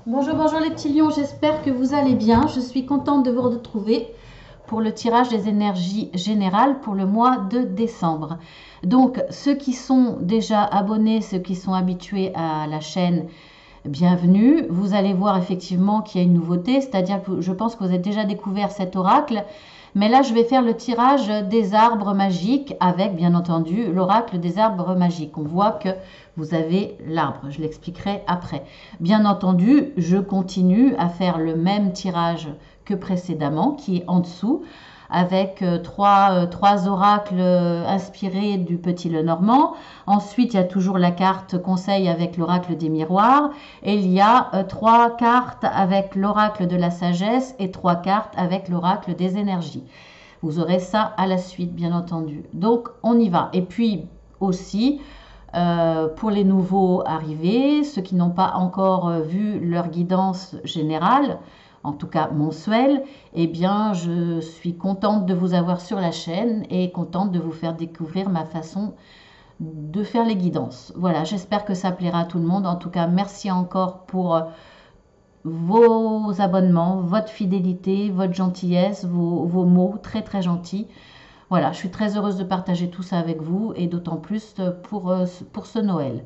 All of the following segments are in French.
Bonjour, bonjour les petits lions, j'espère que vous allez bien. Je suis contente de vous retrouver pour le tirage des énergies générales pour le mois de décembre. Donc, ceux qui sont déjà abonnés, ceux qui sont habitués à la chaîne, bienvenue. Vous allez voir effectivement qu'il y a une nouveauté, c'est-à-dire que je pense que vous avez déjà découvert cet oracle. Mais là, je vais faire le tirage des arbres magiques avec, bien entendu, l'oracle des arbres magiques. On voit que vous avez l'arbre, je l'expliquerai après. Bien entendu, je continue à faire le même tirage que précédemment, qui est en dessous, avec trois oracles inspirés du Petit Lenormand. Ensuite, il y a toujours la carte conseil avec l'oracle des miroirs. Et il y a trois cartes avec l'oracle de la sagesse et trois cartes avec l'oracle des énergies. Vous aurez ça à la suite, bien entendu. Donc, on y va. Et puis aussi, pour les nouveaux arrivés, ceux qui n'ont pas encore vu leur guidance générale, en tout cas mensuelle, eh bien, je suis contente de vous avoir sur la chaîne et contente de vous faire découvrir ma façon de faire les guidances. Voilà, j'espère que ça plaira à tout le monde. En tout cas, merci encore pour vos abonnements, votre fidélité, votre gentillesse, vos mots très très gentils. Voilà, je suis très heureuse de partager tout ça avec vous et d'autant plus pour ce Noël.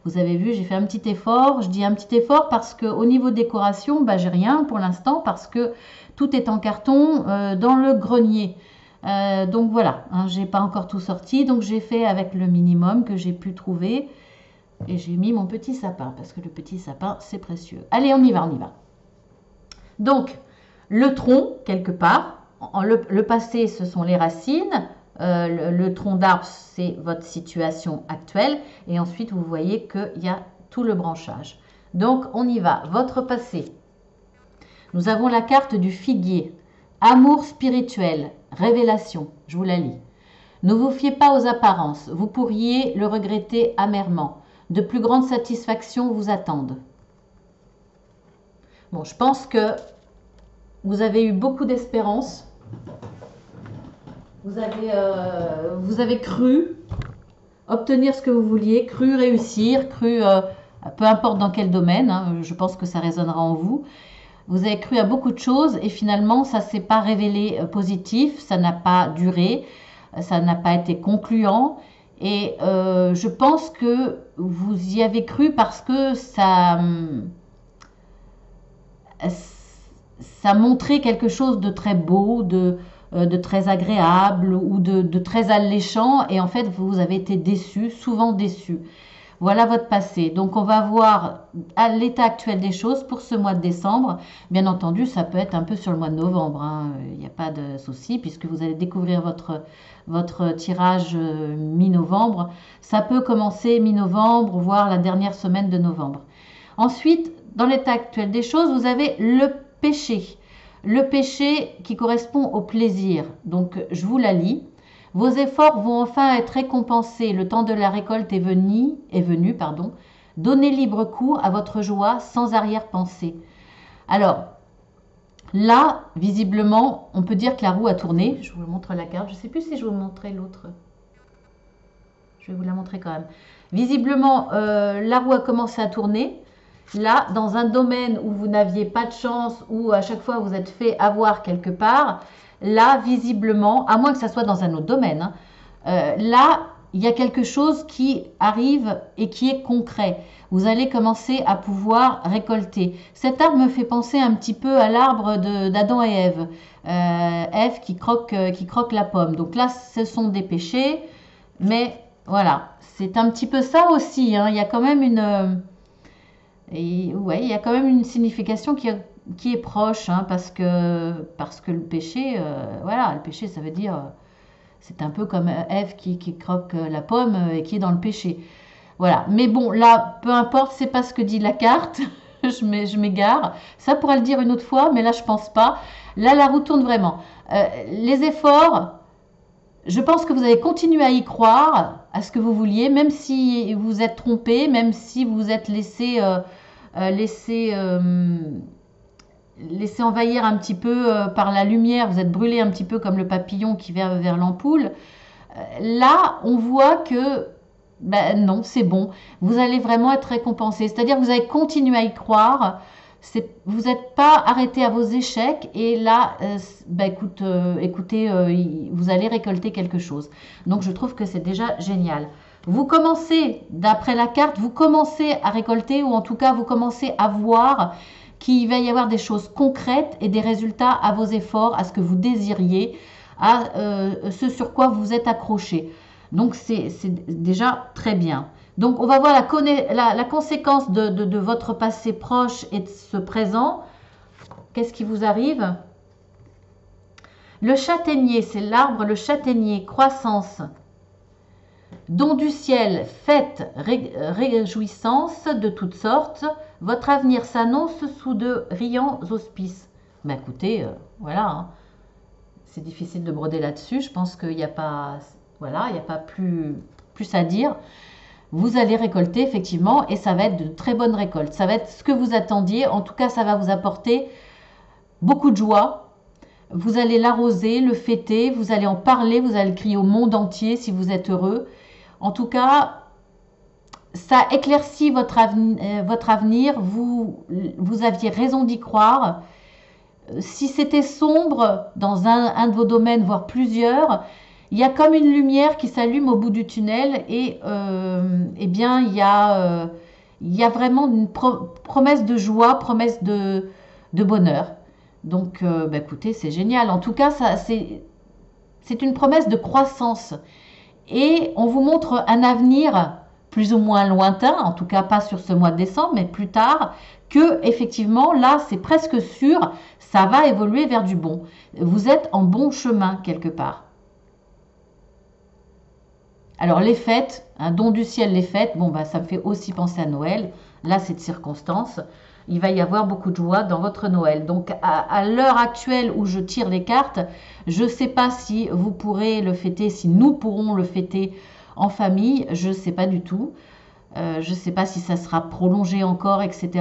Vous avez vu, j'ai fait un petit effort. Je dis un petit effort parce qu'au niveau décoration, bah, j'ai rien pour l'instant parce que tout est en carton dans le grenier. Donc voilà, hein, j'ai pas encore tout sorti. Donc j'ai fait avec le minimum que j'ai pu trouver. Et j'ai mis mon petit sapin parce que le petit sapin, c'est précieux. Allez, on y va, on y va. Donc, le tronc, quelque part. Le passé, ce sont les racines. Le tronc d'arbre, c'est votre situation actuelle. Et ensuite, vous voyez qu'il y a tout le branchage. Donc, on y va. Votre passé. Nous avons la carte du figuier. Amour spirituel. Révélation. Je vous la lis. Ne vous fiez pas aux apparences. Vous pourriez le regretter amèrement. De plus grandes satisfactions vous attendent. Bon, je pense que vous avez eu beaucoup d'espérance. Vous avez cru obtenir ce que vous vouliez, cru réussir, cru, peu importe dans quel domaine, hein, je pense que ça résonnera en vous. Vous avez cru à beaucoup de choses et finalement, ça ne s'est pas révélé positif, ça n'a pas duré, ça n'a pas été concluant. Et je pense que vous y avez cru parce que ça montrait quelque chose de très beau, de très agréable ou de très alléchant. Et en fait, vous avez été déçu, souvent déçu. Voilà votre passé. Donc, on va voir à l'état actuel des choses pour ce mois de décembre. Bien entendu, ça peut être un peu sur le mois de novembre, hein. Il n'y a pas de souci puisque vous allez découvrir votre tirage mi-novembre. Ça peut commencer mi-novembre, voire la dernière semaine de novembre. Ensuite, dans l'état actuel des choses, vous avez le péché. Le péché qui correspond au plaisir. Donc, je vous la lis. Vos efforts vont enfin être récompensés. Le temps de la récolte est venu. Donnez libre cours à votre joie sans arrière-pensée. Alors, là, visiblement, on peut dire que la roue a tourné. Je vous montre la carte. Je ne sais plus si je vous montrer l'autre. Je vais vous la montrer quand même. Visiblement, la roue a commencé à tourner. Là, dans un domaine où vous n'aviez pas de chance, où à chaque fois vous êtes fait avoir quelque part, là, visiblement, à moins que ça soit dans un autre domaine, hein, là, il y a quelque chose qui arrive et qui est concret. Vous allez commencer à pouvoir récolter. Cet arbre me fait penser un petit peu à l'arbre d'Adam et Ève. Ève qui croque la pomme. Donc là, ce sont des péchés, mais voilà, c'est un petit peu ça aussi, hein. Il y a quand même il y a quand même une signification qui est proche, hein, parce que le péché, voilà, le péché, ça veut dire, c'est un peu comme Ève qui croque la pomme et qui est dans le péché. Voilà. Mais bon, là, peu importe, c'est pas ce que dit la carte. Je m'égare. Ça pourrait le dire une autre fois, mais là, je pense pas. Là, la roue tourne vraiment. Les efforts, je pense que vous avez continué à y croire, à ce que vous vouliez, même si vous êtes trompé, même si vous êtes laissé envahir un petit peu par la lumière, vous êtes brûlé un petit peu comme le papillon qui va vers l'ampoule. Là, on voit que ben non, c'est bon. Vous allez vraiment être récompensé. C'est-à-dire que vous allez continuer à y croire. Vous n'êtes pas arrêté à vos échecs et là, bah, écoutez, vous allez récolter quelque chose. Donc je trouve que c'est déjà génial. Vous commencez, d'après la carte, vous commencez à récolter ou en tout cas vous commencez à voir qu'il va y avoir des choses concrètes et des résultats à vos efforts, à ce que vous désiriez, à ce sur quoi vous êtes accroché. Donc c'est déjà très bien. Donc on va voir la conséquence de votre passé proche et de ce présent. Qu'est-ce qui vous arrive? Le châtaignier, c'est l'arbre, le châtaignier, croissance. Don du ciel, fête, réjouissance de toutes sortes. Votre avenir s'annonce sous de riants auspices. Ben écoutez, voilà, hein. C'est difficile de broder là-dessus. Je pense qu'il n'y a pas, voilà, il n'y a pas plus à dire. Vous allez récolter effectivement et ça va être de très bonnes récoltes. Ça va être ce que vous attendiez. En tout cas, ça va vous apporter beaucoup de joie. Vous allez l'arroser, le fêter, vous allez en parler, vous allez le crier au monde entier si vous êtes heureux. En tout cas, ça éclaircit votre avenir. Vous aviez raison d'y croire. Si c'était sombre dans un de vos domaines, voire plusieurs, il y a comme une lumière qui s'allume au bout du tunnel et eh bien il y a vraiment une promesse de joie, promesse de bonheur. Donc bah, écoutez, c'est génial. En tout cas, c'est une promesse de croissance. Et on vous montre un avenir plus ou moins lointain, en tout cas pas sur ce mois de décembre, mais plus tard, que effectivement là c'est presque sûr, ça va évoluer vers du bon. Vous êtes en bon chemin quelque part. Alors les fêtes, un don du ciel, les fêtes, bon bah ça me fait aussi penser à Noël. Là c'est de circonstance. Il va y avoir beaucoup de joie dans votre Noël. Donc à l'heure actuelle où je tire les cartes, je ne sais pas si vous pourrez le fêter, si nous pourrons le fêter en famille, je ne sais pas du tout. Je ne sais pas si ça sera prolongé encore, etc.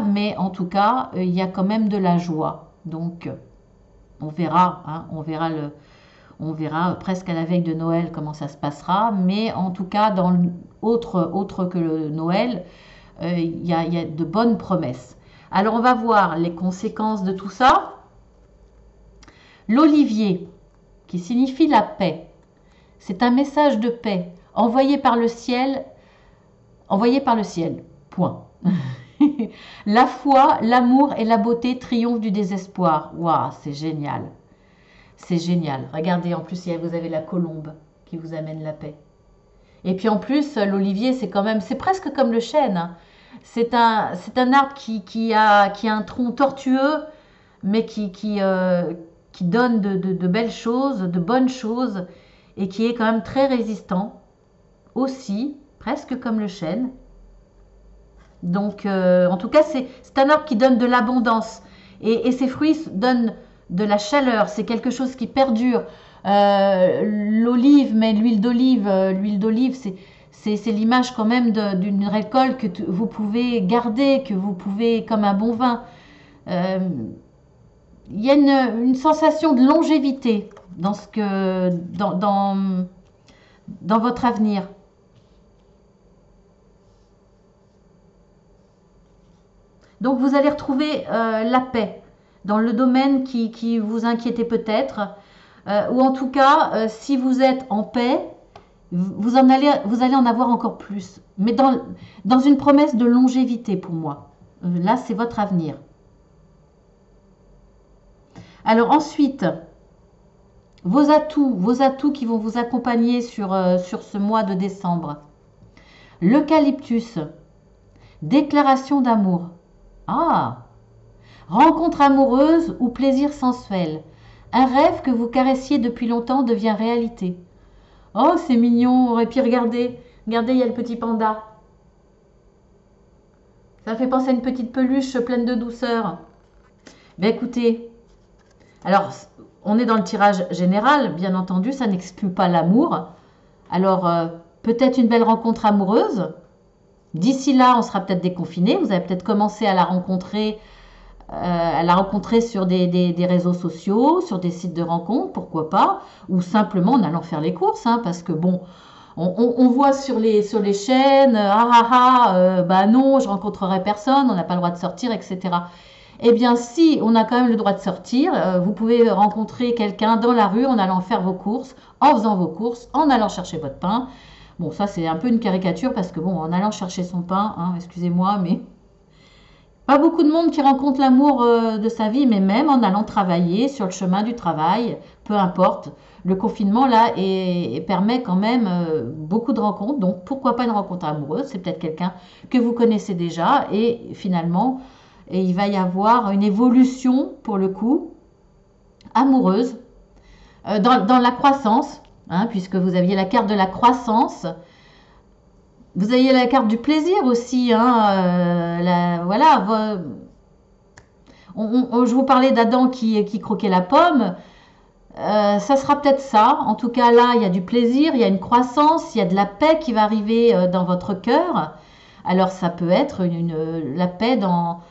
Mais en tout cas, il y a quand même de la joie. Donc on verra, hein, on verra presque à la veille de Noël comment ça se passera. Mais en tout cas, dans autre que le Noël, il y a de bonnes promesses. Alors on va voir les conséquences de tout ça. L'olivier, qui signifie la paix, c'est un message de paix envoyé par le ciel, point. La foi, l'amour et la beauté triomphent du désespoir. Waouh, c'est génial. C'est génial. Regardez, en plus, vous avez la colombe qui vous amène la paix. Et puis en plus, l'olivier, c'est presque comme le chêne, hein. C'est un arbre qui a un tronc tortueux, mais qui donne de belles choses, de bonnes choses, et qui est quand même très résistant aussi, presque comme le chêne. Donc, en tout cas, c'est un arbre qui donne de l'abondance. Et ses fruits donnent de la chaleur. C'est quelque chose qui perdure. L'olive, mais l'huile d'olive, c'est l'image quand même d'une récolte que vous pouvez garder, que vous pouvez, comme un bon vin. Il y a une sensation de longévité dans votre avenir. Donc vous allez retrouver la paix dans le domaine qui vous inquiétait peut-être, ou en tout cas, si vous êtes en paix, vous allez en avoir encore plus. Mais dans une promesse de longévité pour moi. Là, c'est votre avenir. Alors ensuite, vos atouts qui vont vous accompagner sur ce mois de décembre. L'eucalyptus, déclaration d'amour. Ah, rencontre amoureuse ou plaisir sensuel. Un rêve que vous caressiez depuis longtemps devient réalité. Oh, c'est mignon. Et puis regardez, il y a le petit panda. Ça fait penser à une petite peluche pleine de douceur. Ben écoutez, alors on est dans le tirage général, bien entendu, ça n'exclut pas l'amour. Alors peut-être une belle rencontre amoureuse. D'ici là, on sera peut-être déconfiné. Vous avez peut-être commencé à la rencontrer sur des réseaux sociaux, sur des sites de rencontres, pourquoi pas, ou simplement en allant faire les courses, hein, parce que bon, On voit sur les chaînes, bah non, je rencontrerai personne, on n'a pas le droit de sortir, etc. Eh bien, si on a quand même le droit de sortir, vous pouvez rencontrer quelqu'un dans la rue en allant faire vos courses, en faisant vos courses, en allant chercher votre pain. Bon, ça c'est un peu une caricature parce que bon, en allant chercher son pain, hein, excusez-moi, mais pas beaucoup de monde qui rencontre l'amour de sa vie, mais même en allant travailler sur le chemin du travail, peu importe. Le confinement là permet quand même beaucoup de rencontres, donc pourquoi pas une rencontre amoureuse? C'est peut-être quelqu'un que vous connaissez déjà et finalement il va y avoir une évolution pour le coup amoureuse dans la croissance, hein, puisque vous aviez la carte de la croissance. Vous aviez la carte du plaisir aussi, hein, voilà. Je vous parlais d'Adam qui croquait la pomme. Ça sera peut-être ça. En tout cas, là, il y a du plaisir, il y a une croissance, il y a de la paix qui va arriver dans votre cœur. Alors, ça peut être la paix dans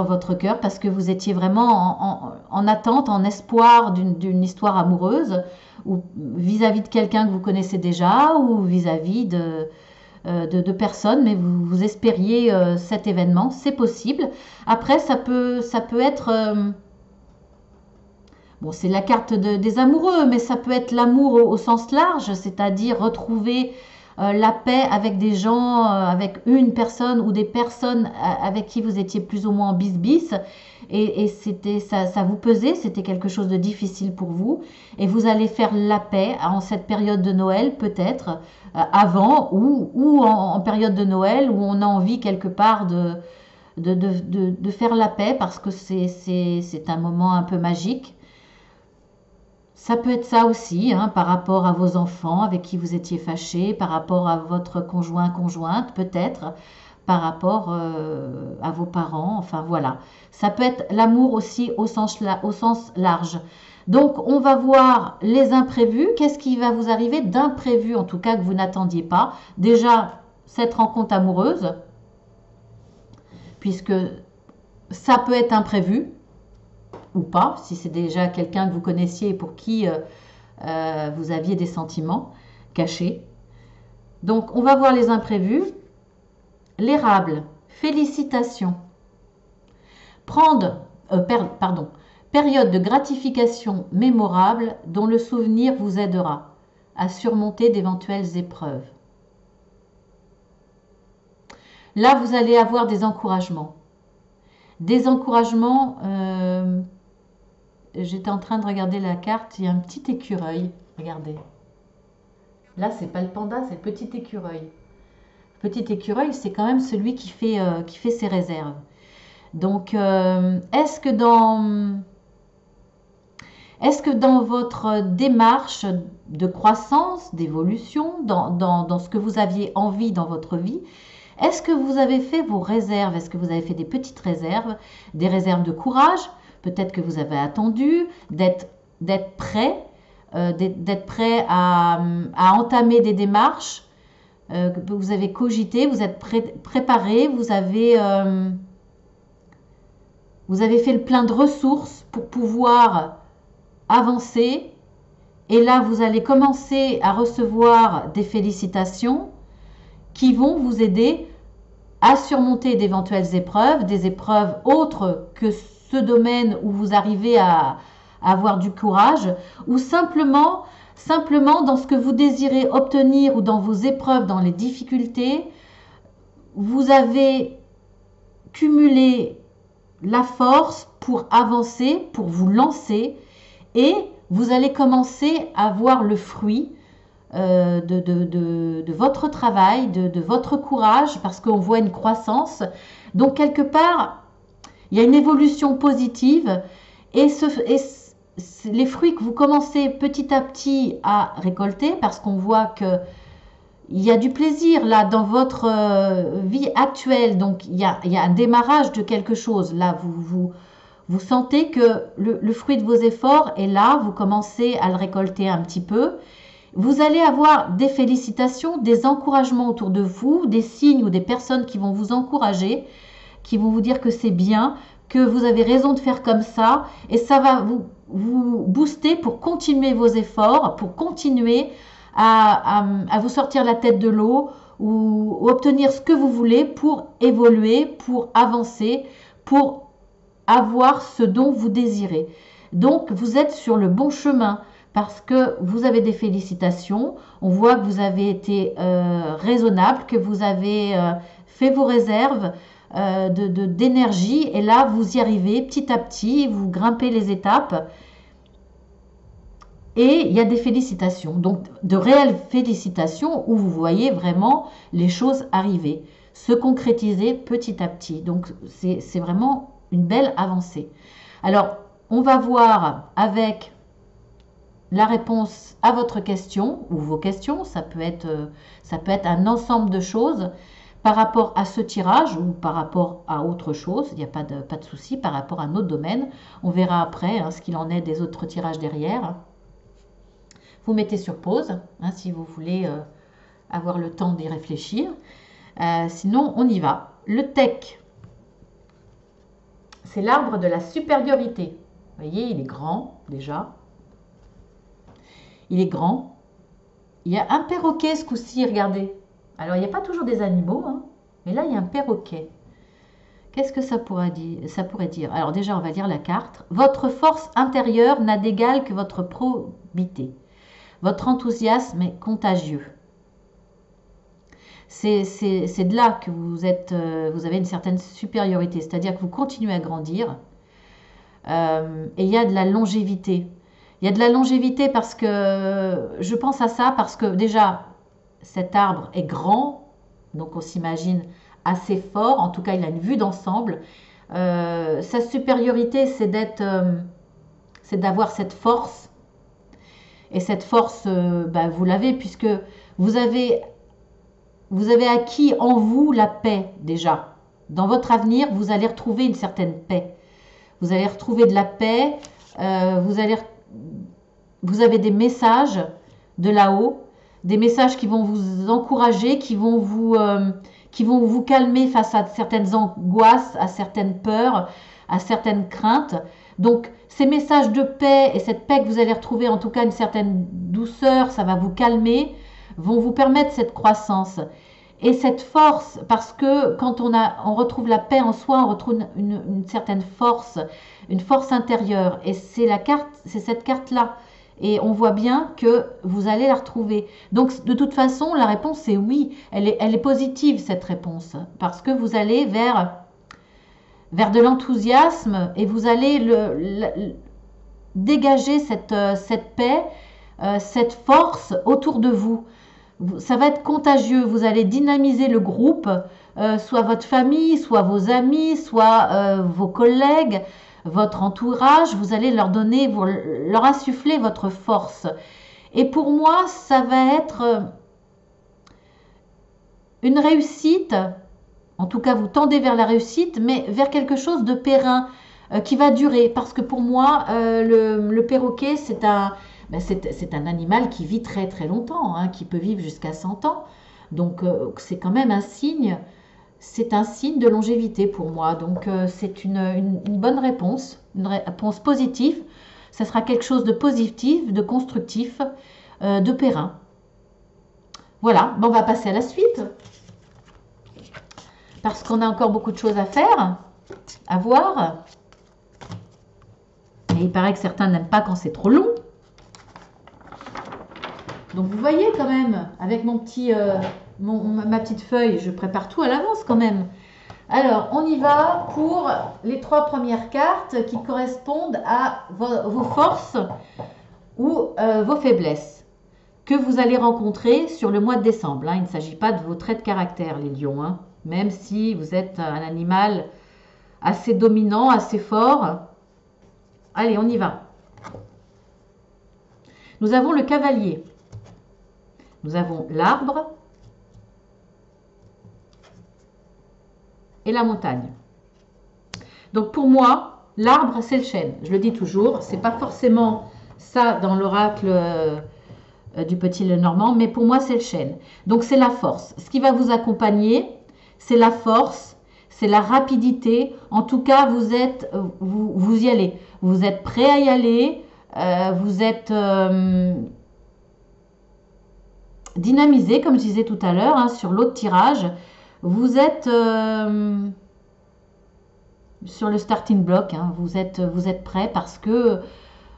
votre cœur parce que vous étiez vraiment en attente, en espoir d'une histoire amoureuse ou vis-à-vis de quelqu'un que vous connaissez déjà ou vis-à-vis de personnes, mais vous espériez cet événement, c'est possible. Après, ça peut être... bon, c'est la carte des amoureux, mais ça peut être l'amour au sens large, c'est-à-dire retrouver la paix avec des gens, avec une personne ou des personnes avec qui vous étiez plus ou moins en bis-bis. Et ça vous pesait, c'était quelque chose de difficile pour vous. Et vous allez faire la paix en cette période de Noël, peut-être, avant ou en période de Noël, où on a envie quelque part de faire la paix parce que c'est un moment un peu magique. Ça peut être ça aussi, hein, par rapport à vos enfants avec qui vous étiez fâchés, par rapport à votre conjointe, peut-être, par rapport à vos parents, enfin voilà. Ça peut être l'amour aussi au sens large. Donc, on va voir les imprévus. Qu'est-ce qui va vous arriver d'imprévu, en tout cas, que vous n'attendiez pas? Déjà, cette rencontre amoureuse, puisque ça peut être imprévu ou pas, si c'est déjà quelqu'un que vous connaissiez et pour qui vous aviez des sentiments cachés. Donc, on va voir les imprévus. L'érable, félicitations. Période de gratification mémorable dont le souvenir vous aidera à surmonter d'éventuelles épreuves. Là, vous allez avoir des encouragements. Des encouragements, j'étais en train de regarder la carte, il y a un petit écureuil, regardez. Là, c'est pas le panda, c'est le petit écureuil. Le petit écureuil, c'est quand même celui qui fait ses réserves. Donc, est-ce que dans votre démarche de croissance, d'évolution, dans ce que vous aviez envie dans votre vie, est-ce que vous avez fait vos réserves? Est-ce que vous avez fait des petites réserves, des réserves de courage? Peut-être que vous avez attendu d'être prêt, à entamer des démarches, que vous avez cogité, vous êtes préparé, vous avez fait le plein de ressources pour pouvoir avancer. Et là, vous allez commencer à recevoir des félicitations qui vont vous aider à surmonter d'éventuelles épreuves, des épreuves autres que ce domaine où vous arrivez à avoir du courage, ou simplement dans ce que vous désirez obtenir ou dans vos épreuves, dans les difficultés, vous avez cumulé la force pour avancer, pour vous lancer, et vous allez commencer à voir le fruit de votre travail, de votre courage, parce qu'on voit une croissance. Donc quelque part, il y a une évolution positive et les fruits que vous commencez petit à petit à récolter, parce qu'on voit que il y a du plaisir là dans votre vie actuelle, donc il y a un démarrage de quelque chose. Là, vous sentez que le fruit de vos efforts est là, vous commencez à le récolter un petit peu. Vous allez avoir des félicitations, des encouragements autour de vous, des signes ou des personnes qui vont vous encourager, qui vont vous dire que c'est bien, que vous avez raison de faire comme ça, et ça va vous booster pour continuer vos efforts, pour continuer à vous sortir la tête de l'eau ou obtenir ce que vous voulez pour évoluer, pour avancer, pour avoir ce dont vous désirez. Donc, vous êtes sur le bon chemin parce que vous avez des félicitations. On voit que vous avez été raisonnable, que vous avez fait vos réserves d'énergie et là, vous y arrivez petit à petit, vous grimpez les étapes. Et il y a des félicitations, donc de réelles félicitations où vous voyez vraiment les choses arriver, se concrétiser petit à petit. Donc c'est vraiment une belle avancée. Alors, on va voir avec la réponse à votre question ou vos questions. Ça peut être un ensemble de choses par rapport à ce tirage ou par rapport à autre chose. Il n'y a pas de souci par rapport à un autre domaine. On verra après ce qu'il en est des autres tirages derrière. Vous mettez sur pause si vous voulez avoir le temps d'y réfléchir. Sinon, on y va. Le tech, c'est l'arbre de la supériorité. Vous voyez, il est grand déjà. Il est grand. Il y a un perroquet ce coup-ci, regardez. Alors, il n'y a pas toujours des animaux, mais là, il y a un perroquet. Qu'est-ce que ça pourrait dire? Alors déjà, on va lire la carte. Votre force intérieure n'a d'égal que votre probité. Votre enthousiasme est contagieux. C'est de là que vous avez une certaine supériorité, c'est-à-dire que vous continuez à grandir. Et il y a de la longévité. Il y a de la longévité parce que, je pense à ça, parce que déjà, cet arbre est grand, donc on s'imagine assez fort, en tout cas il a une vue d'ensemble. Sa supériorité, c'est d'avoir cette force. Et cette force, vous l'avez puisque vous avez acquis en vous la paix déjà. Dans votre avenir, vous allez retrouver une certaine paix. Vous allez retrouver de la paix. Vous avez des messages de là-haut, des messages qui vont vous encourager, qui vont vous calmer face à certaines angoisses, à certaines peurs, à certaines craintes. Donc, ces messages de paix et cette paix que vous allez retrouver, en tout cas une certaine douceur, ça va vous calmer, vont vous permettre cette croissance. Et cette force, parce que quand on retrouve la paix en soi, on retrouve une certaine force, une force intérieure. Et c'est cette carte-là. Et on voit bien que vous allez la retrouver. Donc, de toute façon, la réponse est oui. Elle est positive, cette réponse. Parce que vous allez vers de l'enthousiasme et vous allez dégager cette paix, cette force autour de vous. Ça va être contagieux, vous allez dynamiser le groupe, soit votre famille, soit vos amis, soit vos collègues, votre entourage, vous allez leur insuffler votre force. Et pour moi, ça va être une réussite. En tout cas, vous tendez vers la réussite, mais vers quelque chose de périn qui va durer. Parce que pour moi, le perroquet, c'est un animal qui vit très très longtemps, qui peut vivre jusqu'à 100 ans. Donc, c'est quand même un signe. C'est un signe de longévité pour moi. Donc, c'est une bonne réponse, une réponse positive. Ça sera quelque chose de positif, de constructif, de périn. Voilà, on va passer à la suite. Parce qu'on a encore beaucoup de choses à faire, à voir. Et il paraît que certains n'aiment pas quand c'est trop long. Donc vous voyez quand même, avec ma petite feuille, je prépare tout à l'avance quand même. Alors, on y va pour les 3 premières cartes qui correspondent à vos forces ou vos faiblesses que vous allez rencontrer sur le mois de décembre. Il ne s'agit pas de vos traits de caractère, les lions, même si vous êtes un animal assez dominant, assez fort. Allez, on y va. Nous avons le cavalier. Nous avons l'arbre et la montagne. Donc pour moi, l'arbre, c'est le chêne. Je le dis toujours, c'est pas forcément ça dans l'oracle du petit Lenormand, mais pour moi, c'est le chêne. Donc c'est la force. Ce qui va vous accompagner, c'est la force, c'est la rapidité. En tout cas, vous y allez. Vous êtes prêt à y aller. Vous êtes dynamisé, comme je disais tout à l'heure, hein, sur l'autre tirage. Vous êtes sur le starting block, hein, vous êtes prêt parce que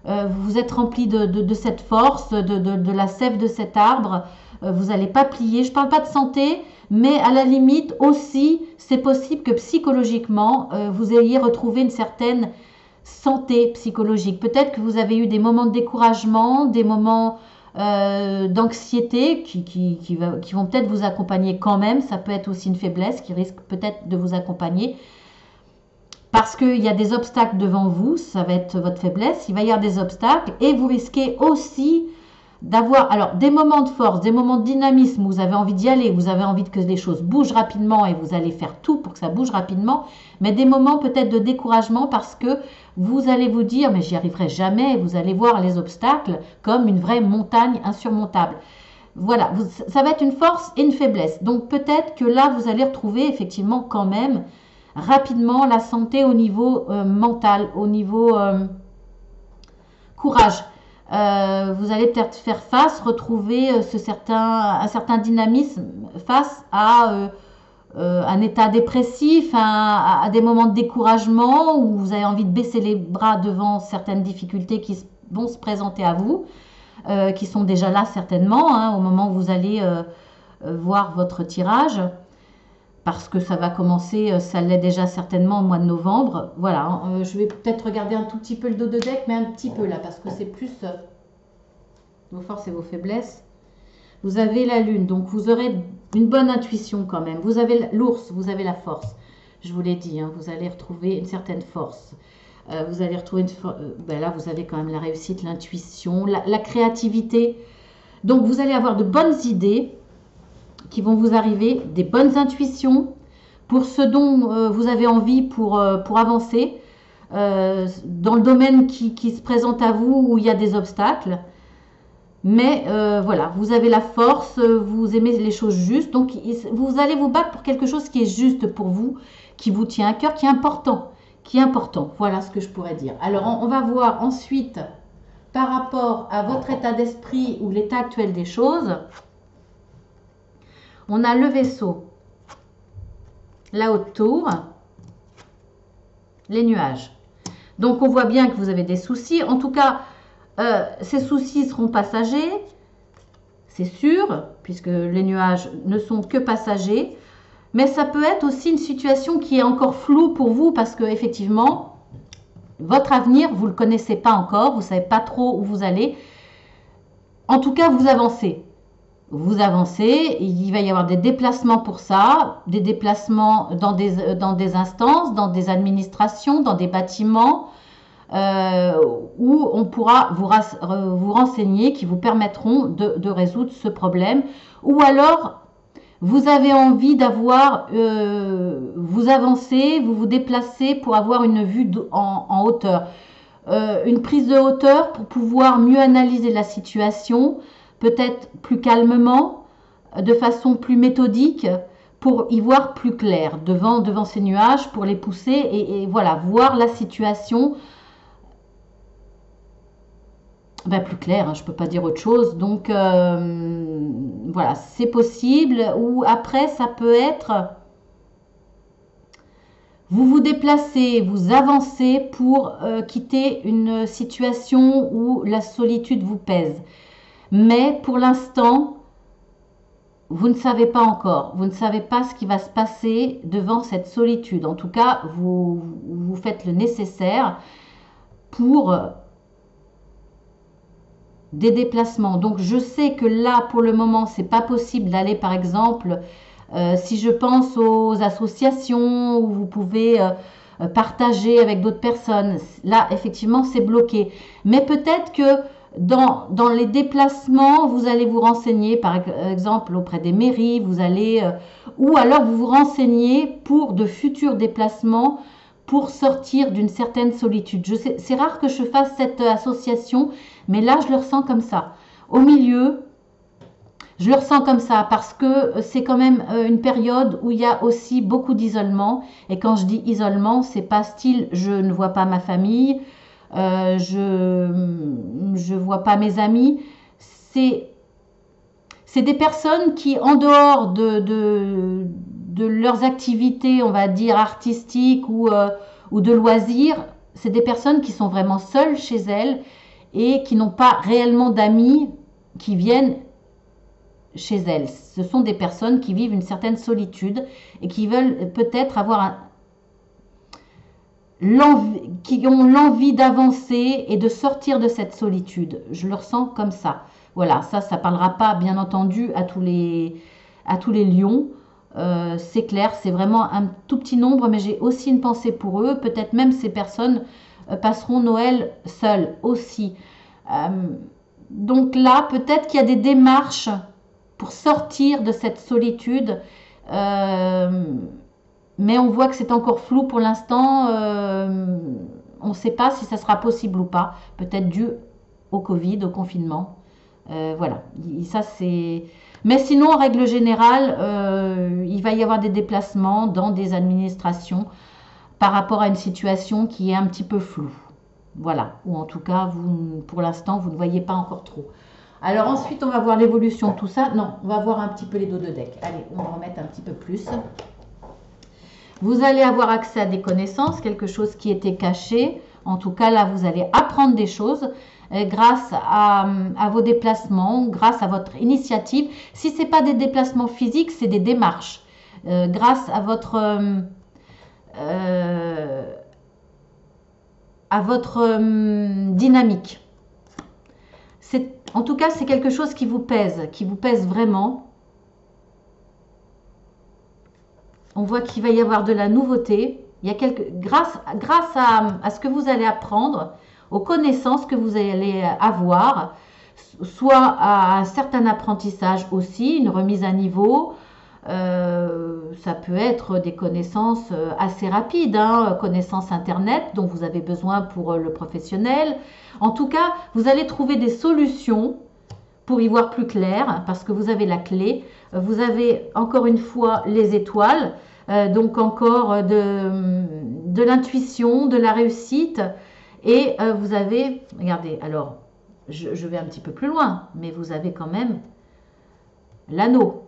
vous êtes rempli de cette force, de la sève de cet arbre. Vous n'allez pas plier. Je ne parle pas de santé, mais à la limite aussi, c'est possible que psychologiquement, vous ayez retrouvé une certaine santé psychologique. Peut-être que vous avez eu des moments de découragement, des moments d'anxiété qui vont peut-être vous accompagner quand même. Ça peut être aussi une faiblesse qui risque peut-être de vous accompagner. Parce qu'il y a des obstacles devant vous, ça va être votre faiblesse, il va y avoir des obstacles et vous risquez aussi d'avoir alors des moments de force, des moments de dynamisme où vous avez envie d'y aller, vous avez envie que les choses bougent rapidement et vous allez faire tout pour que ça bouge rapidement, mais des moments peut-être de découragement parce que vous allez vous dire mais j'y arriverai jamais et vous allez voir les obstacles comme une vraie montagne insurmontable. Voilà, ça va être une force et une faiblesse. Donc peut-être que là vous allez retrouver effectivement quand même rapidement la santé au niveau mental, au niveau courage. Vous allez peut-être faire face, retrouver un certain dynamisme face à un état dépressif, à des moments de découragement où vous avez envie de baisser les bras devant certaines difficultés qui vont se présenter à vous, qui sont déjà là certainement, hein, au moment où vous allez voir votre tirage. Parce que ça va commencer, ça l'est déjà certainement au mois de novembre. Voilà, je vais peut-être regarder un tout petit peu le dos de deck, mais un petit peu là, parce que c'est plus vos forces et vos faiblesses. Vous avez la lune, donc vous aurez une bonne intuition quand même. Vous avez l'ours, vous avez la force. Je vous l'ai dit, hein, vous allez retrouver une certaine force. Vous allez retrouver là, vous avez quand même la réussite, l'intuition, la créativité. Donc vous allez avoir de bonnes idées qui vont vous arriver, des bonnes intuitions pour ce dont vous avez envie pour avancer dans le domaine qui se présente à vous où il y a des obstacles. Mais voilà, vous avez la force, vous aimez les choses justes, donc vous allez vous battre pour quelque chose qui est juste pour vous, qui vous tient à cœur, qui est important. Voilà ce que je pourrais dire. Alors on va voir ensuite par rapport à votre état d'esprit ou l'état actuel des choses. On a le vaisseau, la haute tour, les nuages. Donc on voit bien que vous avez des soucis. En tout cas, ces soucis seront passagers, c'est sûr, puisque les nuages ne sont que passagers. Mais ça peut être aussi une situation qui est encore floue pour vous parce que effectivement, votre avenir, vous ne le connaissez pas encore, vous ne savez pas trop où vous allez. En tout cas, vous avancez. Vous avancez, il va y avoir des déplacements pour ça, des déplacements dans des instances, dans des administrations, dans des bâtiments, où on pourra vous renseigner, qui vous permettront de résoudre ce problème. Ou alors, vous avez envie d'avoir, vous avancez, vous vous déplacez pour avoir une vue en hauteur. Une prise de hauteur pour pouvoir mieux analyser la situation, peut-être plus calmement, de façon plus méthodique, pour y voir plus clair devant ces nuages, pour les pousser et voilà, voir la situation plus clair, hein, je ne peux pas dire autre chose. Donc voilà, c'est possible. Ou après, ça peut être, vous vous déplacez, vous avancez pour quitter une situation où la solitude vous pèse. Mais pour l'instant, vous ne savez pas encore. Vous ne savez pas ce qui va se passer devant cette solitude. En tout cas, vous faites le nécessaire pour des déplacements. Donc, je sais que là, pour le moment, c'est pas possible d'aller, par exemple, si je pense aux associations où vous pouvez partager avec d'autres personnes. Là, effectivement, c'est bloqué. Mais peut-être que dans les déplacements, vous allez vous renseigner, par exemple, auprès des mairies, vous allez, ou alors vous vous renseignez pour de futurs déplacements pour sortir d'une certaine solitude. Je sais, c'est rare que je fasse cette association, mais là, je le ressens comme ça. Au milieu, je le ressens comme ça parce que c'est quand même une période où il y a aussi beaucoup d'isolement. Et quand je dis isolement, c'est pas style je ne vois pas ma famille, je vois pas mes amis. C'est c'est des personnes qui, en dehors de leurs activités, on va dire, artistiques ou de loisirs, c'est des personnes qui sont vraiment seules chez elles et qui n'ont pas réellement d'amis qui viennent chez elles. Ce sont des personnes qui vivent une certaine solitude et qui veulent peut-être avoir qui ont l'envie d'avancer et de sortir de cette solitude. Je le ressens comme ça. Voilà, ça parlera pas, bien entendu, à tous les lions. C'est clair, c'est vraiment un tout petit nombre, mais j'ai aussi une pensée pour eux. Peut-être même ces personnes passeront Noël seules aussi. Donc là, peut-être qu'il y a des démarches pour sortir de cette solitude. Mais on voit que c'est encore flou pour l'instant. On ne sait pas si ça sera possible ou pas. Peut-être dû au Covid, au confinement. Voilà. Ça, c'est... Mais sinon, en règle générale, il va y avoir des déplacements dans des administrations par rapport à une situation qui est un petit peu floue. Voilà. Ou en tout cas, vous, pour l'instant, vous ne voyez pas encore trop. Alors ensuite, on va voir l'évolution de tout ça. Non, on va voir un petit peu les dos de deck. Allez, on va en mettre un petit peu plus. Vous allez avoir accès à des connaissances, quelque chose qui était caché. En tout cas, là, vous allez apprendre des choses grâce à vos déplacements, grâce à votre initiative. Si ce n'est pas des déplacements physiques, c'est des démarches. Grâce à votre dynamique. En tout cas, c'est quelque chose qui vous pèse vraiment. On voit qu'il va y avoir de la nouveauté. Il y a grâce à ce que vous allez apprendre, aux connaissances que vous allez avoir, soit à un certain apprentissage aussi, une remise à niveau. Ça peut être des connaissances assez rapides, hein, connaissances Internet dont vous avez besoin pour le professionnel. En tout cas, vous allez trouver des solutions pour y voir plus clair, parce que vous avez la clé. Vous avez encore une fois les étoiles, donc encore de l'intuition, de la réussite. Et vous avez, regardez, alors je vais un petit peu plus loin, mais vous avez quand même l'anneau.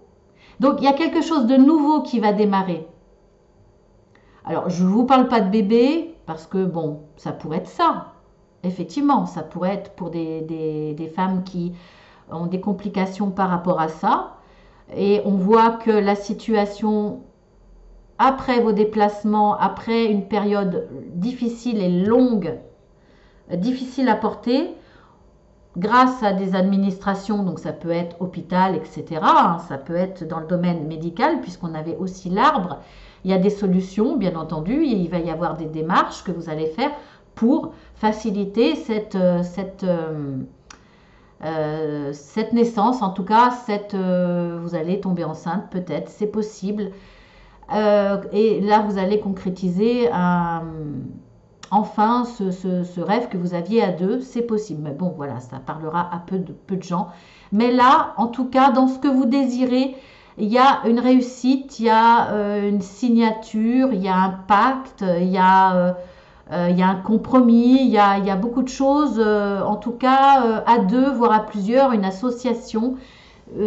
Donc il y a quelque chose de nouveau qui va démarrer. Alors je ne vous parle pas de bébé, parce que bon, ça pourrait être ça. Effectivement, ça pourrait être pour des femmes qui ont des complications par rapport à ça. Et on voit que la situation, après vos déplacements, après une période difficile et longue, difficile à porter, grâce à des administrations, donc ça peut être hôpital, etc., hein, ça peut être dans le domaine médical, puisqu'on avait aussi l'arbre, il y a des solutions, bien entendu, et il va y avoir des démarches que vous allez faire pour faciliter cette naissance, en tout cas, vous allez tomber enceinte, peut-être, c'est possible. Et là, vous allez concrétiser enfin ce rêve que vous aviez à deux, c'est possible. Mais bon, voilà, ça parlera à peu de gens. Mais là, en tout cas, dans ce que vous désirez, il y a une réussite, il y a une signature, il y a un pacte, il y a un compromis, il y a beaucoup de choses, en tout cas à deux, voire à plusieurs, une association.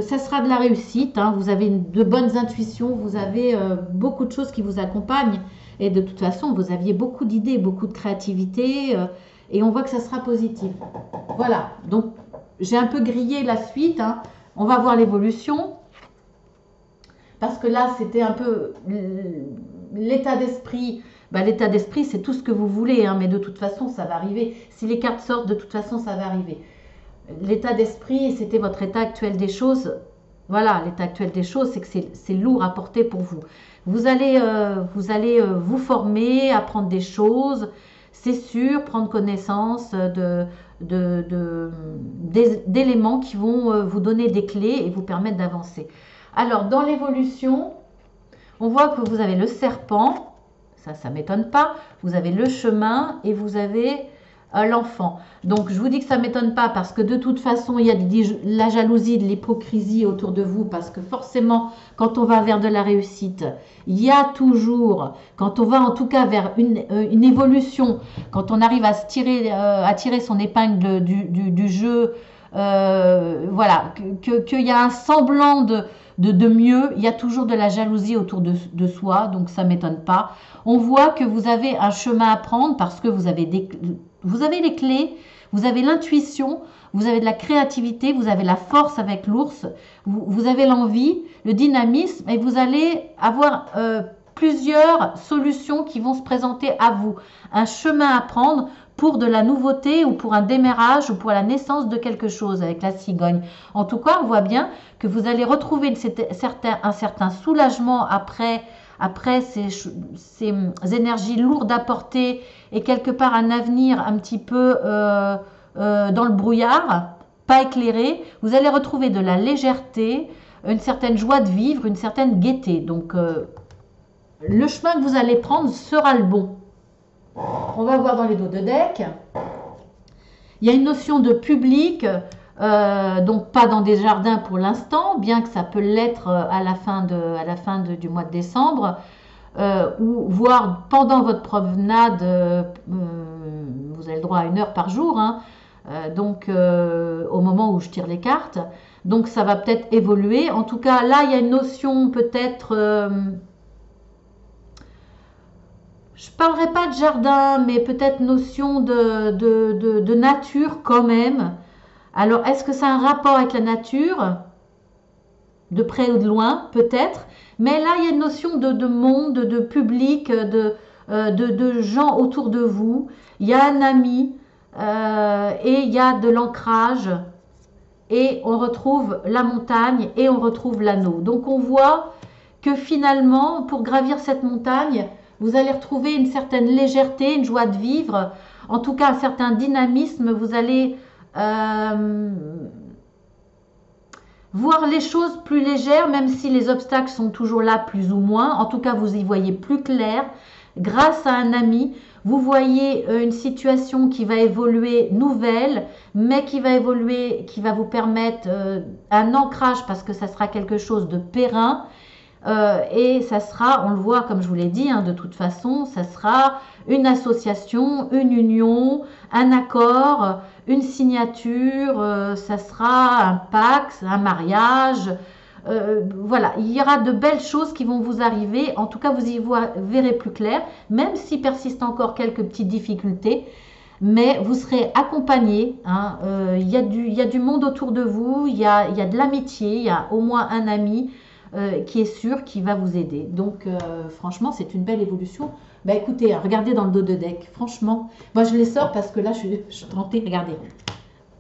Ça sera de la réussite, hein. Vous avez de bonnes intuitions, vous avez beaucoup de choses qui vous accompagnent. Et de toute façon, vous aviez beaucoup d'idées, beaucoup de créativité, et on voit que ça sera positif. Voilà, donc j'ai un peu grillé la suite, hein. On va voir l'évolution. Parce que là, c'était un peu l'état d'esprit. L'état d'esprit, c'est tout ce que vous voulez, hein, mais de toute façon, ça va arriver. Si les cartes sortent, de toute façon, ça va arriver. L'état d'esprit, c'était votre état actuel des choses. Voilà, l'état actuel des choses, c'est que c'est lourd à porter pour vous. Vous allez vous former, apprendre des choses, c'est sûr, prendre connaissance d'éléments qui vont vous donner des clés et vous permettre d'avancer. Alors, dans l'évolution, on voit que vous avez le serpent, ça ne m'étonne pas, vous avez le chemin et vous avez l'enfant. Donc, je vous dis que ça ne m'étonne pas parce que de toute façon, il y a de la jalousie, de l'hypocrisie autour de vous parce que forcément, quand on va vers de la réussite, il y a toujours, quand on va en tout cas vers une évolution, quand on arrive à tirer son épingle du jeu, voilà, qu'il y a un semblant de mieux. Il y a toujours de la jalousie autour de soi, donc ça ne m'étonne pas. On voit que vous avez un chemin à prendre parce que vous avez les clés, vous avez l'intuition, vous avez de la créativité, vous avez la force avec l'ours, vous avez l'envie, le dynamisme, et vous allez avoir plusieurs solutions qui vont se présenter à vous. Un chemin à prendre pour de la nouveauté ou pour un démarrage ou pour la naissance de quelque chose avec la cigogne. En tout cas, on voit bien que vous allez retrouver un certain soulagement après ces énergies lourdes à porter et quelque part un avenir un petit peu dans le brouillard, pas éclairé. Vous allez retrouver de la légèreté, une certaine joie de vivre, une certaine gaieté. Donc, le chemin que vous allez prendre sera le bon. On va voir dans les dos de deck. Il y a une notion de public, donc pas dans des jardins pour l'instant, bien que ça peut l'être à la fin du mois de décembre, ou voire pendant votre promenade, vous avez le droit à 1 heure par jour, hein, donc au moment où je tire les cartes. Donc ça va peut-être évoluer. En tout cas, là, il y a une notion peut-être... je ne parlerai pas de jardin, mais peut-être notion de nature quand même. Alors, est-ce que ça a un rapport avec la nature? De près ou de loin, peut-être. Mais là, il y a une notion de monde, de public, de gens autour de vous. Il y a un ami et il y a de l'ancrage. Et on retrouve la montagne et on retrouve l'anneau. Donc, on voit que finalement, pour gravir cette montagne, vous allez retrouver une certaine légèreté, une joie de vivre, en tout cas un certain dynamisme. Vous allez voir les choses plus légères, même si les obstacles sont toujours là plus ou moins. En tout cas, vous y voyez plus clair. Grâce à un ami, vous voyez une situation qui va évoluer nouvelle, mais qui va évoluer, qui va vous permettre un ancrage parce que ça sera quelque chose de périn. Et ça sera, on le voit comme je vous l'ai dit, hein, de toute façon, ça sera une association, une union, un accord, une signature, ça sera un pacte, un mariage. Voilà, il y aura de belles choses qui vont vous arriver. En tout cas, vous y verrez plus clair, même s'il persiste encore quelques petites difficultés. Mais vous serez accompagné. Hein, il y a du monde autour de vous, il y a de l'amitié, il y a au moins un ami qui est sûr, qui va vous aider. Donc, franchement, c'est une belle évolution. Bah, écoutez, regardez dans le dos de deck. Franchement, moi, je les sors parce que là, je suis tentée. Regardez.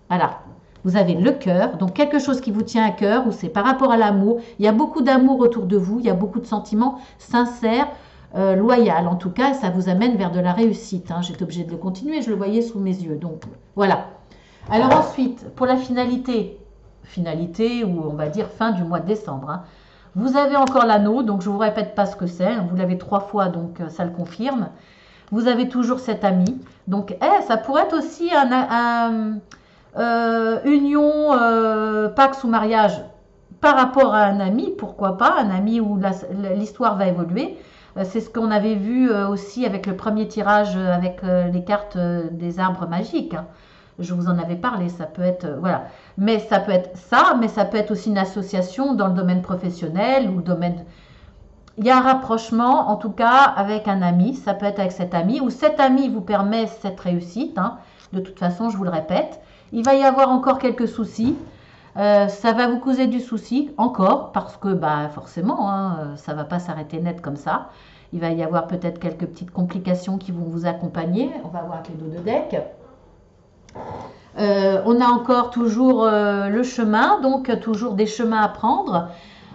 Voilà. Vous avez le cœur, donc quelque chose qui vous tient à cœur, ou c'est par rapport à l'amour. Il y a beaucoup d'amour autour de vous, il y a beaucoup de sentiments sincères, loyaux en tout cas, et ça vous amène vers de la réussite. Hein. J'étais obligée de le continuer, je le voyais sous mes yeux. Donc, voilà. Alors ensuite, pour la finalité, ou on va dire fin du mois de décembre, hein, vous avez encore l'anneau, donc je ne vous répète pas ce que c'est, hein, vous l'avez 3 fois, donc ça le confirme. Vous avez toujours cet ami, donc ça pourrait être aussi union, pax ou mariage par rapport à un ami, pourquoi pas, un ami où l'histoire va évoluer. C'est ce qu'on avait vu aussi avec le premier tirage avec les cartes des arbres magiques. Hein. Je vous en avais parlé, ça peut être, voilà. Mais ça peut être ça, mais ça peut être aussi une association dans le domaine professionnel ou le domaine... Il y a un rapprochement, en tout cas, avec un ami. Ça peut être avec cet ami, ou cet ami vous permet cette réussite. Hein. De toute façon, je vous le répète. Il va y avoir encore quelques soucis. Ça va vous causer du souci, encore, parce que, bah, forcément, hein, ça ne va pas s'arrêter net comme ça. Il va y avoir peut-être quelques petites complications qui vont vous accompagner. On va voir avec les dos de deck. On a encore toujours le chemin, donc toujours des chemins à prendre.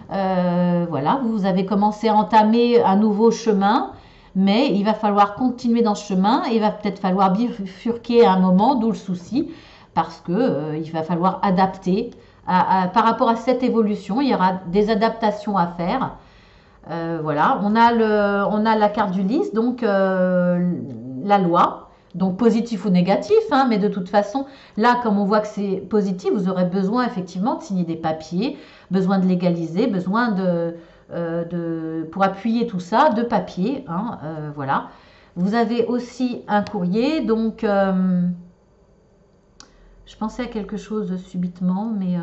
Voilà, vous avez commencé à entamer un nouveau chemin, mais il va falloir continuer dans ce chemin. Il va peut-être falloir bifurquer à un moment, d'où le souci, parce que il va falloir adapter par rapport à cette évolution. Il y aura des adaptations à faire. Voilà, on a la carte du lys, donc la loi. Donc positif ou négatif, hein, mais de toute façon, là, comme on voit que c'est positif, vous aurez besoin effectivement de signer des papiers, besoin de légaliser, besoin pour appuyer tout ça, de papier. Hein, voilà. Vous avez aussi un courrier, donc Je pensais à quelque chose subitement, mais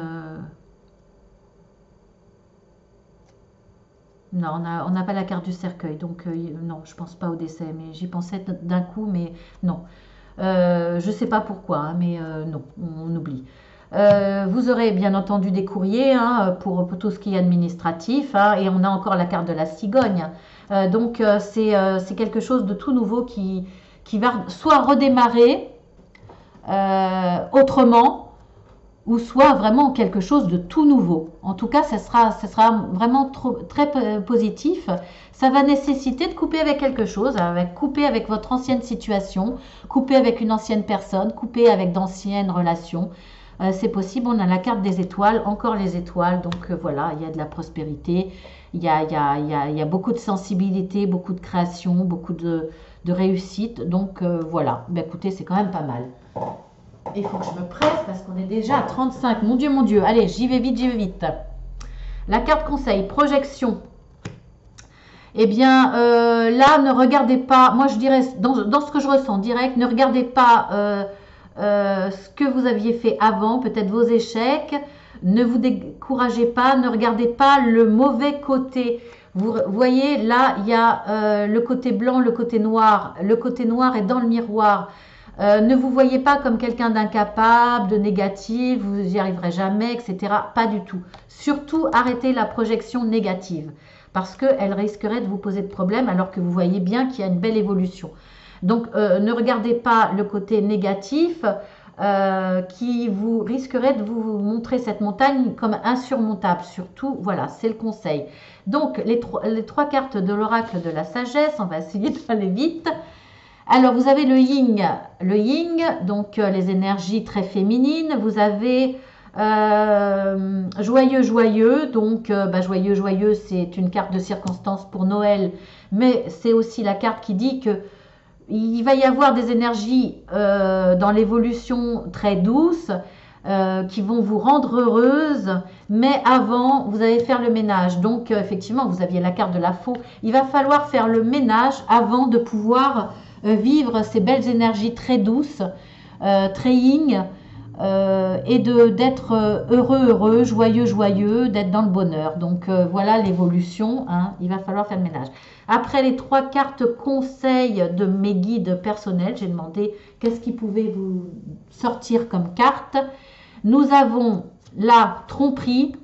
non, on n'a pas la carte du cercueil, donc non, je pense pas au décès, mais j'y pensais d'un coup, mais non. Je sais pas pourquoi, hein, mais non, on oublie. Vous aurez bien entendu des courriers hein, pour tout ce qui est administratif, hein, et on a encore la carte de la cigogne. Donc c'est quelque chose de tout nouveau qui va soit redémarrer autrement, ou soit vraiment quelque chose de tout nouveau. En tout cas, ça sera vraiment très positif. Ça va nécessiter de couper avec quelque chose, couper avec votre ancienne situation, couper avec une ancienne personne, couper avec d'anciennes relations. C'est possible, on a la carte des étoiles, encore les étoiles, donc voilà, il y a de la prospérité, il y a beaucoup de sensibilité, beaucoup de création, beaucoup de réussite, donc voilà, ben, écoutez, c'est quand même pas mal. Il faut que je me presse parce qu'on est déjà à 35. Mon Dieu. Allez, j'y vais vite, j'y vais vite. La carte conseil, projection. Eh bien, là, ne regardez pas, moi je dirais, dans ce que je ressens direct, ne regardez pas ce que vous aviez fait avant, peut-être vos échecs. Ne vous découragez pas, ne regardez pas le mauvais côté. Vous voyez, là, il y a le côté blanc, le côté noir. Le côté noir est dans le miroir. Ne vous voyez pas comme quelqu'un d'incapable, de négatif, vous n'y arriverez jamais, etc. Pas du tout. Surtout, arrêtez la projection négative parce qu'elle risquerait de vous poser de problèmes alors que vous voyez bien qu'il y a une belle évolution. Donc, ne regardez pas le côté négatif qui vous risquerait de vous montrer cette montagne comme insurmontable. Surtout, voilà, c'est le conseil. Donc, les trois cartes de l'oracle de la sagesse, on va essayer d'aller vite. Alors, vous avez le yin, donc les énergies très féminines. Vous avez joyeux, donc joyeux, c'est une carte de circonstance pour Noël, mais c'est aussi la carte qui dit que il va y avoir des énergies dans l'évolution très douces qui vont vous rendre heureuse, mais avant, vous allez faire le ménage. Donc, effectivement, vous aviez la carte de la faux. Il va falloir faire le ménage avant de pouvoir vivre ces belles énergies très douces, très yin, et d'être heureux, joyeux, d'être dans le bonheur. Donc voilà l'évolution, hein, il va falloir faire le ménage. Après les trois cartes conseils de mes guides personnels, j'ai demandé qu'est-ce qui pouvait vous sortir comme carte. Nous avons la tromperie,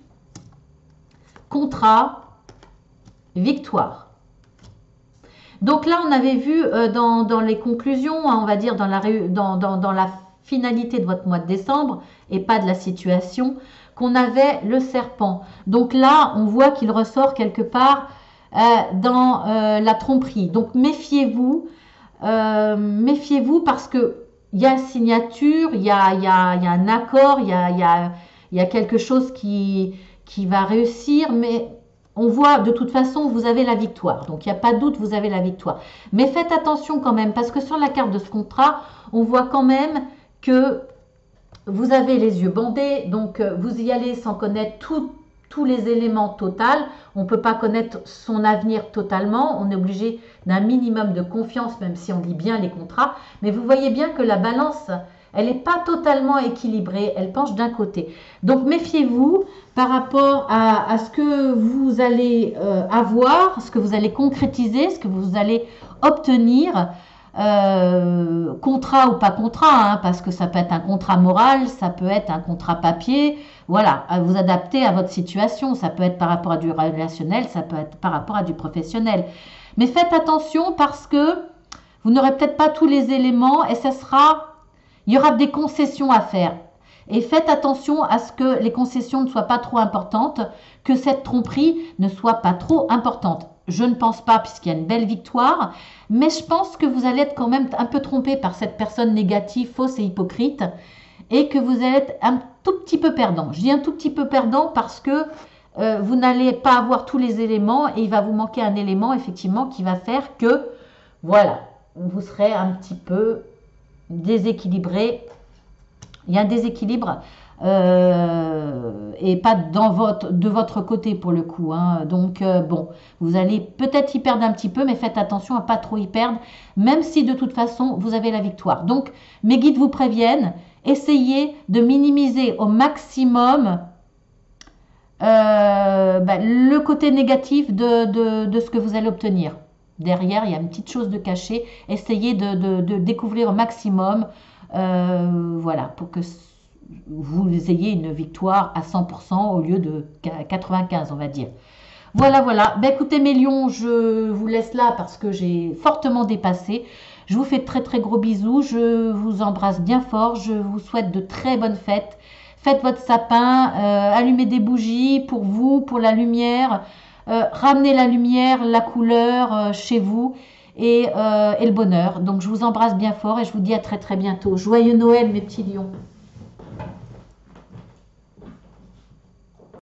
contrat, victoire. Donc là, on avait vu dans les conclusions, hein, on va dire dans la finalité de votre mois de décembre, et pas de la situation, qu'on avait le serpent. Donc là, on voit qu'il ressort quelque part dans la tromperie. Donc méfiez-vous parce que il y a signature, il y a un accord, il y a quelque chose qui va réussir, mais on voit de toute façon, vous avez la victoire. Donc il n'y a pas de doute, vous avez la victoire. Mais faites attention quand même, parce que sur la carte de ce contrat, on voit quand même que vous avez les yeux bandés, donc vous y allez sans connaître tous les éléments total. On ne peut pas connaître son avenir totalement. On est obligé d'un minimum de confiance, même si on lit bien les contrats. Mais vous voyez bien que la balance, elle n'est pas totalement équilibrée. Elle penche d'un côté. Donc méfiez-vous par rapport à ce que vous allez avoir, ce que vous allez concrétiser, ce que vous allez obtenir. Contrat ou pas contrat, hein, parce que ça peut être un contrat moral, ça peut être un contrat papier, voilà, vous adaptez à votre situation, ça peut être par rapport à du relationnel, ça peut être par rapport à du professionnel. Mais faites attention parce que vous n'aurez peut-être pas tous les éléments et il y aura des concessions à faire. Et faites attention à ce que les concessions ne soient pas trop importantes, que cette tromperie ne soit pas trop importante. Je ne pense pas puisqu'il y a une belle victoire, mais je pense que vous allez être quand même un peu trompé par cette personne négative, fausse et hypocrite, et que vous allez être un tout petit peu perdant. Je dis un tout petit peu perdant parce que vous n'allez pas avoir tous les éléments et il va vous manquer un élément effectivement qui va faire que, voilà, vous serez un petit peu déséquilibré. Il y a un déséquilibre et pas de votre côté pour le coup, hein. Donc bon, vous allez peut-être y perdre un petit peu, mais faites attention à pas trop y perdre, même si de toute façon vous avez la victoire. Donc mes guides vous préviennent essayez de minimiser au maximum le côté négatif de ce que vous allez obtenir. Derrière, il y a une petite chose de cachée. Essayez de découvrir au maximum, voilà, pour que vous ayez une victoire à 100% au lieu de 95, on va dire. Voilà, voilà. Ben, écoutez, mes lions, je vous laisse là parce que j'ai fortement dépassé. Je vous fais de très très gros bisous. Je vous embrasse bien fort. Je vous souhaite de très bonnes fêtes. Faites votre sapin, allumez des bougies pour vous, pour la lumière. Ramenez la lumière, la couleur chez vous et le bonheur. Donc je vous embrasse bien fort et je vous dis à très très bientôt. Joyeux Noël mes petits lions.